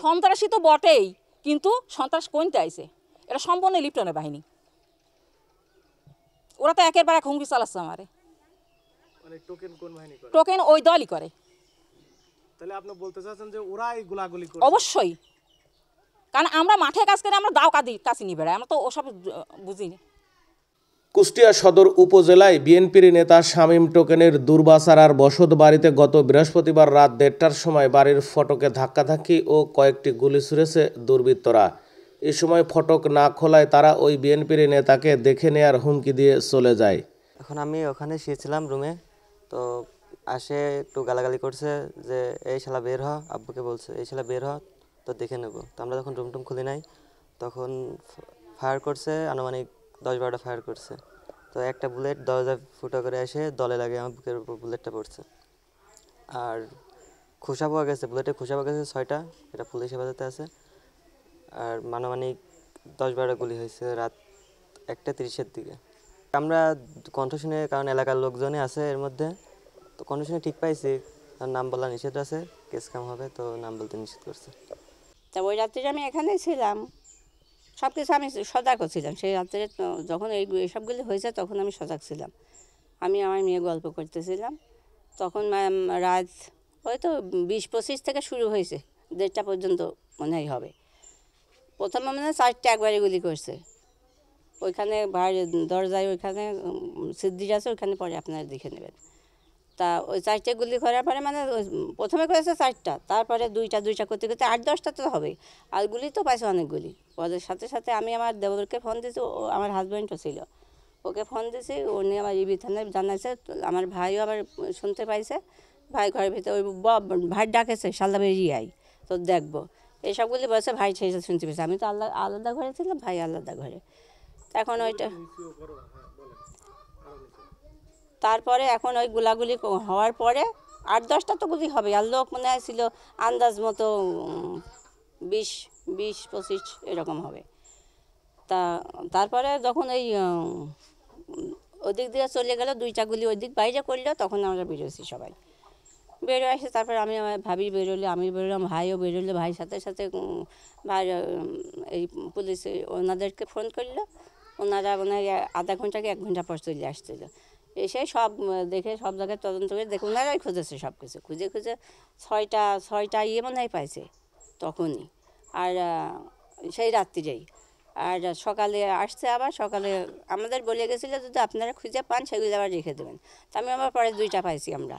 সন্ত্রাসী তো বটেই, কিন্তু সন্ত্রাস কোনটা আইছে? এটা সম্পূর্ণ লিপ্টনের বাহিনী। ওরা তো একের পর এক হুমকি চালাচ্ছে আমারে। টোকেন ওই দলই করে। তাহলে আপনি বলতে চাচ্ছেন যে ওরাই গোলাগুলি করে? অবশ্যই, কারণ আমরা মাঠে কাজ করে আমরা দাও কাছে নিয়ে বেড়াই, আমরা তো ওসব বুঝিনি। কুষ্টিয়া সদর উপজেলায় বিএনপির নেতা শামীম টোকেনের দুর্বাসারার বসত বাড়িতে গত বৃহস্পতিবার রাত 1:30টার সময় বাড়ির ফটকে ধাক্কাধাক্কি ও কয়েকটি গুলি ছুড়েছে দুর্বৃত্তরা। এ সময় ফটক না খোলায় তারা ওই বিএনপির নেতাকে দেখে নেয়ার হুমকি দিয়ে চলে যায়। এখন আমি ওখানে শুয়েছিলাম রুমে, তো আসে একটু গালাগালি করছে যে এই শালা বের হ, আব্বুকে বলছে এই শালা বের হ, তো দেখে নেব। তো আমরা যখন রুম টুম খুলি নাই তখন ফায়ার করছে, আনুমানিক 10-12টা ফায়ার করছে। তো একটা বুলেট দরজা ফুটো করে এসে দলে লাগে, আমার বুকের উপর বুলেটটা পড়ছে। আর খোসা পাওয়া গেছে, বুলেটে খোসা পাওয়া গেছে 6টা, এটা পুলিশ হেফাজতে আছে। আর আনুমানিক 10-12টা গুলি হয়েছে রাত 1:30-এর দিকে। আমরা কণ্ঠ শুনে, কারণ এলাকার লোকজনই আছে এর মধ্যে, তো কণ্ঠ শুনে ঠিক পাইছি তার নাম বলা নিষেধ আছে, কেস কাম হবে, তো নাম বলতে নিষেধ করছে। তা ওই রাত্রে আমি এখানে ছিলাম, সব কিছু আমি সজাগ ছিলাম। সেই রাত্রে যখন এইসবগুলি হয়েছে তখন আমি সজাগ ছিলাম। আমি আমার মেয়ে গল্প করতেছিলাম, তখন রাত হয়তো 20-25 থেকে শুরু হয়েছে, 1:30টা পর্যন্ত মনে হয় হবে। প্রথমে মনে হয় 4টা একবারে গুলি করছে ওইখানে দরজায়, ওইখানে সিদ্দির আছে, ওইখানে পরে আপনারা দেখে নেবেন। তা ওই 4টে গুলি করার পরে মানে প্রথমে করেছে 4টা, তারপরে 2টা করতে করতে 8-10টা তো হবে। আর গুলি তো পাইছে অনেকগুলি। ওদের সাথে সাথে আমি আমার দেবরকে ফোন দিয়েছি, ও আমার হাজব্যান্ডও ছিল, ওকে ফোন দিয়েছি, উনি আমার ইবি থানায় জানাইছে। আমার ভাইও আবার শুনতে পাইছে, ভাই ঘরের ভিতরে ওই ভাই ডাকেছে শালা বেরিয়ে আই তো দেখবো, এইসবগুলি বলছে। ভাই সেই শুনতে পেয়েছে, আমি তো আলাদা ঘরে ছিলাম, ভাই আলাদা ঘরে। এখন ওইটা তারপরে এখন ওই গুলাগুলি হওয়ার পরে 8-10টা তো গুলি হবে। আর লোক মনে হয়েছিল আন্দাজ মতো 20-25 এরকম হবে। তারপরে যখন ওই ওদিক দিয়ে চলে গেল, 2টা গুলি ওই দিক বাইরে করলো, তখন আমরা বেরোছি সবাই। বেরোয় আসে তারপরে আমি আমার ভাবি বেরোলে, আমি বেরোলাম, ভাইও বেরোলো। ভাই সাথে সাথে ভাই এই পুলিশ ওনাদেরকে ফোন করলো, ওনারা মনে হয় আধা ঘন্টা কি 1 ঘন্টা পর চলে আসছিল। এসে সব দেখে সব জায়গায় তদন্ত করে দেখে ওনারাই খুঁজেছে, সব কিছু খুঁজে 6টা মনে হয় পাইছে তখনই। আর সেই রাত্রিরেই আর সকালে আসছে, আবার সকালে আমাদের বলে গেছিলো যদি আপনারা খুঁজে পান সেগুলো আবার রেখে দেবেন। তা আমি আবার পরে 2টা পাইছি আমরা।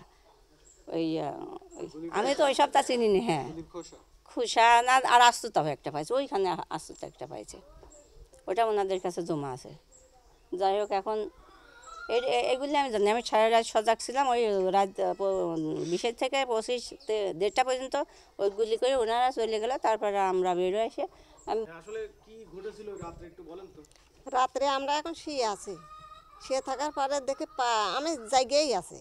ওই আমি তো ওই সবটা চিনি না। হ্যাঁ, খুশা না, আর আস্তুতাও একটা পাইছে, ওইখানে আস্তুতা একটা পাইছে, ওটা ওনাদের কাছে জমা আছে। যাই হোক, এখন এগুলি আমি জানি। আমি সারা রাত সজাগ ছিলাম, ওই রাত 20 থেকে 25 1:30টা পর্যন্ত ওইগুলি করে ওনারা চলে গেল। তারপরে আমরা বেরো এসে আসলে কি ঘটেছিল রাতে একটু বলেন তো? রাত্রে আমরা এখন শুয়ে আছি, শুয়ে থাকার পরে দেখি পা, আমি জায়গায় আছি,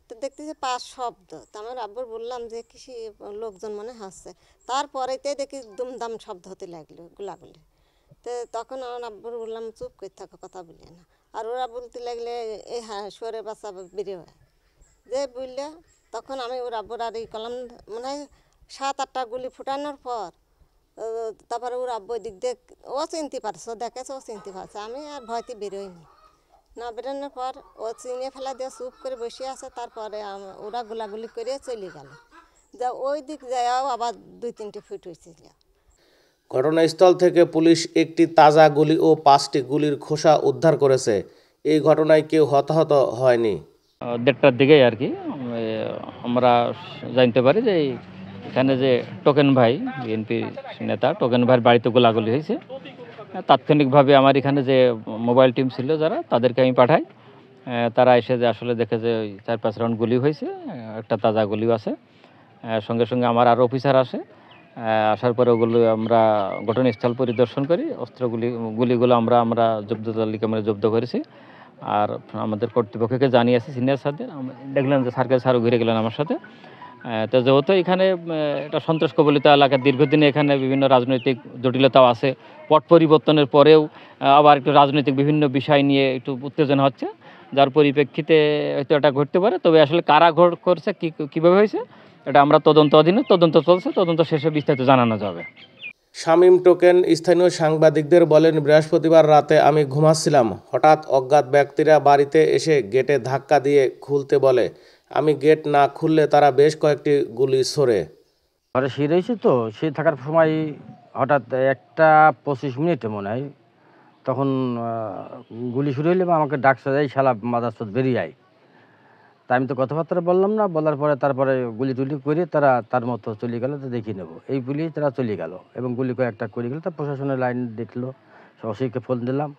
তো দেখতেছি পা শব্দ। তো আমার আব্বুর বললাম যে কিসি লোকজন মনে হাসছে। তারপরেতে দেখি দুমদাম শব্দ হতে লাগলো, গুলাগুলি। তো তখন আমার আব্বুর বললাম চুপ করে থাকো, কথা বলি না। আর ওরা বলতে লাগলে এই হ্যাঁ শুয়ারের বাচ্চা বেরিয়ে হয় যে বুঝলে। তখন আমি ওর আব্বুর আর এই করলাম, মনে হয় 7-8টা গুলি ফুটানোর পর তারপরে ওর আব্বু দিক দিয়ে ও চিনতে পারছে, ও দেখেছে, ও চিনতে পারছে। আমি আর ভয়তে বেরোইনি। না বেরোনোর পর ও চিনে ফেলা দিয়ে চুপ করে বসে আছে। তারপরে ওরা গোলাগুলি করে চলে গেল, যা ওই দিক যাও আবার 2-3টে ফুট হয়েছিল। ঘটনাস্থল থেকে পুলিশ একটি তাজা গুলি ও 5টি গুলির খোসা উদ্ধার করেছে। এই ঘটনায় কেউ হতাহত হয়নি। 1:30টার দিকেই আর কি আমরা জানতে পারি যে এখানে যে টোকেন ভাই, বিএনপি নেতা টোকেন ভাইয়ের বাড়িতে গোলাগুলি হয়েছে। তাৎক্ষণিকভাবে আমার এখানে যে মোবাইল টিম ছিল যারা, তাদেরকে আমি পাঠাই। তারা এসে যে আসলে দেখে যে ওই 4-5 রাউন্ড গুলি হয়েছে, একটা তাজা গুলিও আছে। সঙ্গে সঙ্গে আমার আরও অফিসার আসে, আসার পরে ওগুলো আমরা ঘটনাস্থল পরিদর্শন করি। গুলিগুলো আমরা জব্দ তালিকা আমরা জব্দ করেছি। আর আমাদের কর্তৃপক্ষকে জানিয়েছি, সিনিয়র স্যারদের। দেখলাম যে স্যারও ঘুরে গেলেন আমার সাথে। তো যেহেতু এখানে এটা সন্ত্রাস কবলিত এলাকা, দীর্ঘদিনে এখানে বিভিন্ন রাজনৈতিক জটিলতাও আছে। পট পরিবর্তনের পরেও আবার একটু রাজনৈতিক বিভিন্ন বিষয় নিয়ে একটু উত্তেজনা হচ্ছে, যার পরিপ্রেক্ষিতে হয়তো এটা ঘটতে পারে। তবে আসলে কারা করছে, কীভাবে হয়েছে এটা আমরা তদন্ত অধীনে তদন্ত চলছে, তদন্ত শেষে বিস্তারিত জানানো যাবে। শামীম টোকেন স্থানীয় সাংবাদিকদের বলেন, বৃহস্পতিবার রাতে আমি ঘুমাচ্ছিলাম, হঠাৎ অজ্ঞাত ব্যক্তিরা বাড়িতে এসে গেটে ধাক্কা দিয়ে খুলতে বলে। আমি গেট না খুললে তারা বেশ কয়েকটি গুলি ছোড়ে। ঘরে শুয়ে রয়েছি তো, শুয়ে থাকার সময় হঠাৎ 1:25 মনে হয়, তখন গুলি শুরু হইলে আমাকে ডাকছে, এই শালা মাদারচোদ বেরিয়ে আয়। তা আমি তো কথাবার্তা বললাম না, বলার পরে তারপরে গুলি টুলি করে তারা তার মতো চলে গেল, তো দেখিয়ে নেবো এই বলেই তারা চলে গেল এবং গুলি কয়েকটা করে গেল। তা প্রশাসনের লাইন দেখলো, ওসিকে ফোন দিলাম,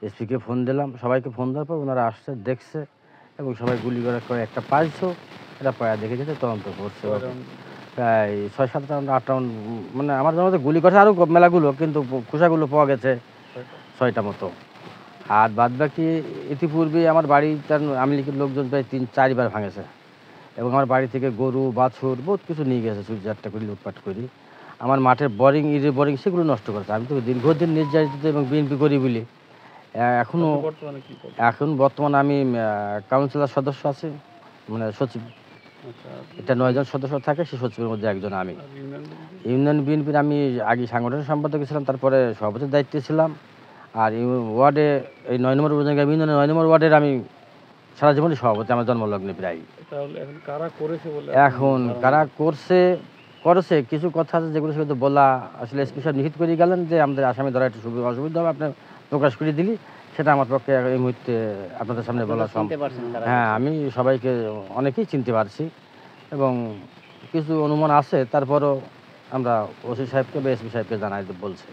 এসপিকে ফোন দিলাম, সবাইকে ফোন দেওয়ার পর ওনারা আসছে, দেখছে এবং সবাই গুলি করে কয়েকটা পাইছো, এরা পায়া দেখে গেছে, তদন্ত করছে। প্রায় 6-7 রাউন্ড 8 রাউন্ড, মানে আমার জানাতে গুলি করছে আরও মেলাগুলো, কিন্তু খোসাগুলো পাওয়া গেছে 6টা মতো। আর বাদ বাকি ইতিপূর্বে আমার বাড়িটার আওয়ামী লীগের লোকজন প্রায় 3-4 বার ভাঙেছে এবং আমার বাড়ি থেকে গরু বাছুর বহুত কিছু নিয়ে গেছে, 2-4টা করে লুটপাট করি। আমার মাঠের বোরিং বোরিং সেগুলো নষ্ট করেছে। আমি তো দীর্ঘদিন নির্যাতিত এবং বিএনপি করি বলি এখন বর্তমানে আমি কাউন্সিলর সদস্য আছি, মানে সচিব। এটা 9 জন সদস্য থাকে, সেই সচিবের মধ্যে একজন আমি। ইউনিয়ন বিএনপির আমি আগে সাংগঠনিক সম্পাদক ছিলাম, তারপরে সভাপতির দায়িত্বে ছিলাম। আর ওয়ার্ডে এই 9 নম্বর ইউনিয়নের 9 নম্বর ওয়ার্ডের আমি সারা জীবনই সভাপতি, আমার জন্মলগ্নে প্রায়। এখন কারা করেছে কিছু কথা আছে যেগুলো সেগুলো বলা আসলে এসপি সাহেব নিশ্চিত করে গেলেন যে আমাদের আসামি ধরা একটু অসুবিধা হবে, আপনি প্রকাশ করে দিলি, সেটা আমার পক্ষে এই মুহূর্তে আপনাদের সামনে বলা সম্ভব। হ্যাঁ, আমি সবাইকে অনেকেই চিনতে পারছি এবং কিছু অনুমান আছে, তারপরও আমরা ওসি সাহেবকে বা এসপি সাহেবকে জানাই বলছে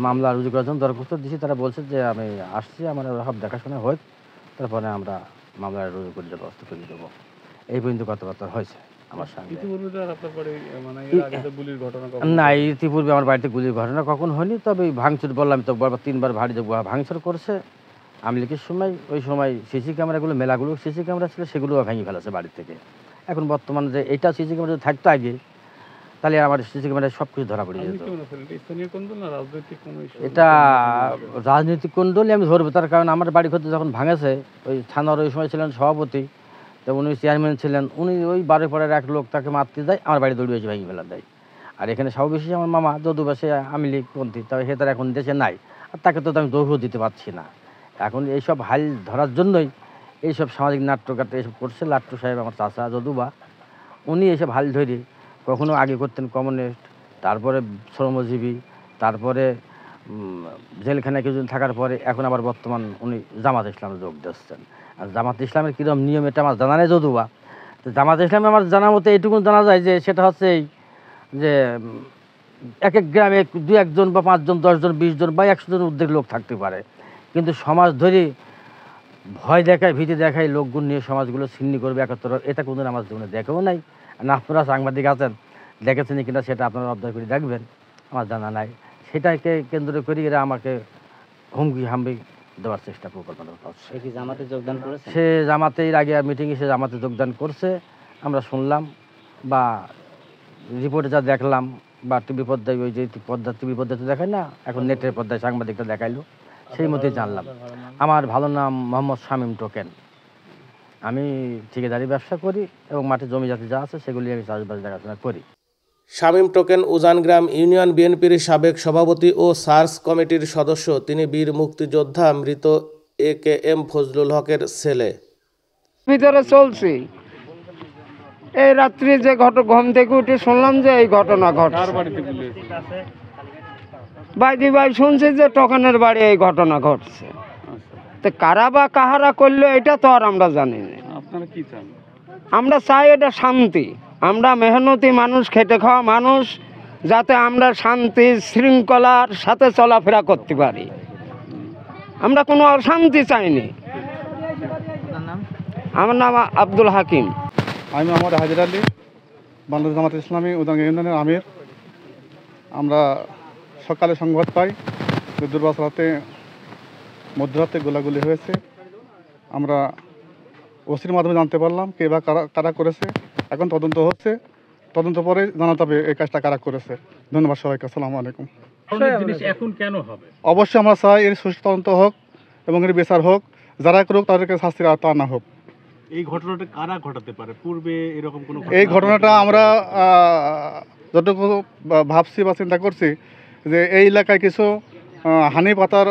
মামলা রুজু করার জন্য দরখাস্ত দিচ্ছি। তারা বলছে যে আমি আসছি, আমার সব দেখাশোনা হোক, তারপরে আমরা মামলা রুজু করে ব্যবস্থা করে দেবো। এই পর্যন্ত কথাবার্তা হয়েছে আমার সঙ্গে। না, ইতিপূর্বে আমার বাড়িতে গুলির ঘটনা কখন হয়নি, তবে ভাঙচুর বললাম তো 3বার ভারী ভাঙচুর করছে আওয়ামী লীগের সময়। ওই সময় সিসি ক্যামেরাগুলো মেলাগুলো সিসি ক্যামেরা ছিল, সেগুলো ভেঙে ফেলেছে বাড়ি থেকে। এখন বর্তমানে যে এইটা সিসি ক্যামেরা যদি থাকতো আগে, তাহলে আমার সিসি ক্যামেরায় সব কিছু ধরা পড়ে যেত। এটা রাজনৈতিক কোন দলই আমি ধরবো, তার কারণ আমার বাড়ি ঘর যখন ভাঙেছে, ওই থানার ওই সময় ছিলেন সভাপতি, তো উনি চেয়ারম্যান ছিলেন, উনি ওই বাড়ির পরের এক লোক তাকে মারতে যায়, আমার বাড়ি দৌড়ে এসে ভেঙে ফেলা দেয়। আর এখানে সর্বশেষে আমার মামা যদুবাসে আওয়ামী লীগ পন্থী, তবে সে তার এখন দেশে নাই, আর তাকে তো আমি দৌড়ও দিতে পারছি না। এখন এইসব হাল ধরার জন্যই এইসব সামাজিক নাট্যকাট এইসব করছে। লাট্টু সাহেব আমার চাচা যদুবা, উনি এইসব হাল ধরে কখনো আগে করতেন কমিউনিস্ট, তারপরে শ্রমজীবী, তারপরে জেলখানায় কিছুদিন থাকার পরে এখন আবার বর্তমান উনি জামাত ইসলামে যোগ দিচ্ছেন। আর জামাত ইসলামের কীরকম নিয়ম এটা আমার জানা নেই যদুবা। তো জামাত ইসলামে আমার জানা মতো এইটুকু জানা যায় যে সেটা হচ্ছে এই যে এক এক গ্রামে 2-1 জন বা 5 জন 10 জন 20 জন বা 100 জন উদ্যোগ লোক থাকতে পারে, কিন্তু সমাজ ধরে ভয় দেখায় ভীতি দেখায় লোকগুলো নিয়ে সমাজগুলো ছিন্ন করবে, একাত্তর, এটা কোনোদিন আমার জীবনে দেখেও নাই। না আপনারা সাংবাদিক আছেন, দেখেছেন কিনা সেটা আপনারা অবজার্ভ করে দেখবেন, আমার জানা নাই। সেটাকে কেন্দ্র করে এরা আমাকে হুমকি হামকি দেওয়ার চেষ্টা পরিকল্পনা করছে। সে জামাতে এর আগে মিটিংয়ে সে জামাতে যোগদান করছে, আমরা শুনলাম বা রিপোর্টে যা দেখলাম, বা টিভি পর্দায় ওই যে টিভি পর্দায় তো দেখায় না, এখন নেটের পর্দায় সাংবাদিকটা দেখাইলো, সেই মতোই জানলাম। আমার ভালো নাম মোহাম্মদ শামীম টোকেন। আমি ঠিকাদারি ব্যবসা করি এবং মাঠে জমি জাতি যা আছে সেগুলি আমি চাষবাস দেখাশোনা করি। শামীম টোকেন উজানগ্রাম ইউনিয়ন বিএনপির সাবেক সভাপতি ও সার্চ কমিটির সদস্য। তিনি বীর মুক্তিযোদ্ধা মৃত AKM ফজলুল হকের ছেলে। ভিতরে চলছি, এই রাত্রি যে ঘুম থেকে উঠে শুনলাম যে এই ঘটনা ঘটছে। বাইদি ভাই শুনছি যে টোকেনের বাড়ি এই ঘটনা ঘটছে। তো কারা বা কাহারা করলো এটা তো আর আমরা জানি না। আমরা চাই এটা শান্তি, আমরা মেহনতি মানুষ, খেটে খাওয়া মানুষ, যাতে আমরা শান্তি শৃঙ্খলার সাথে চলাফেরা করতে পারি। আমরা কোনো অশান্তি চাইনি। আমার নাম আব্দুল হাকিম। আমি মোহাম্মদ হাজির আলী, বাংলাদেশ জামাত ইসলামী উদাঙ্গা ইউনিয়নের আমির। আমরা সকালে সংবাদ পাই যে দুর্বাসরাতে মধ্যরাতে গোলাগুলি হয়েছে। আমরা ওসির মাধ্যমে জানতে পারলাম কে বা কারা করেছে। এখন তদন্ত হচ্ছে, তদন্ত পরে জানাতে হবে এই কাজটা কারা করেছে। ধন্যবাদ সবাইকে, আসসালামু আলাইকুম। এখন কেন হবে? অবশ্যই আমরা চাই এর সুষ্ঠু তদন্ত হোক এবং এর বিচার হোক, যারা করুক তাদেরকে শাস্তির আওতায় আনা হোক। এই ঘটনাটা কারা ঘটাতে পারে? পূর্বে এরকম কোনো এই ঘটনাটা আমরা যতটুকু ভাবছি বা চিন্তা করছি যে এই এলাকায় কিছু হানি পাতার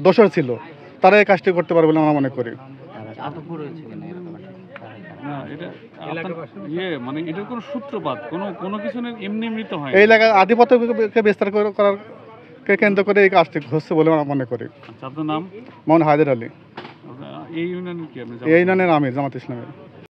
দোষর ছিল, তারা এই কাজটি করতে পারে বলে আমরা মনে করি। না, এটা মানে এটার কোনো সূত্রপাত কোনো কিছু না, এমনি এমনি তো হয়। এই এলাকায় আধিপত্যকে বিস্তার করার কেন্দ্র করে এই কাজটি হচ্ছে বলে আমরা মনে করি। আচ্ছা, আপনার নাম? মোহাম্মদ হায়দার আলী। এই ইউনিয়নের কি আপনি? এই ইউনিয়নের আমির জামাত ইসলামের।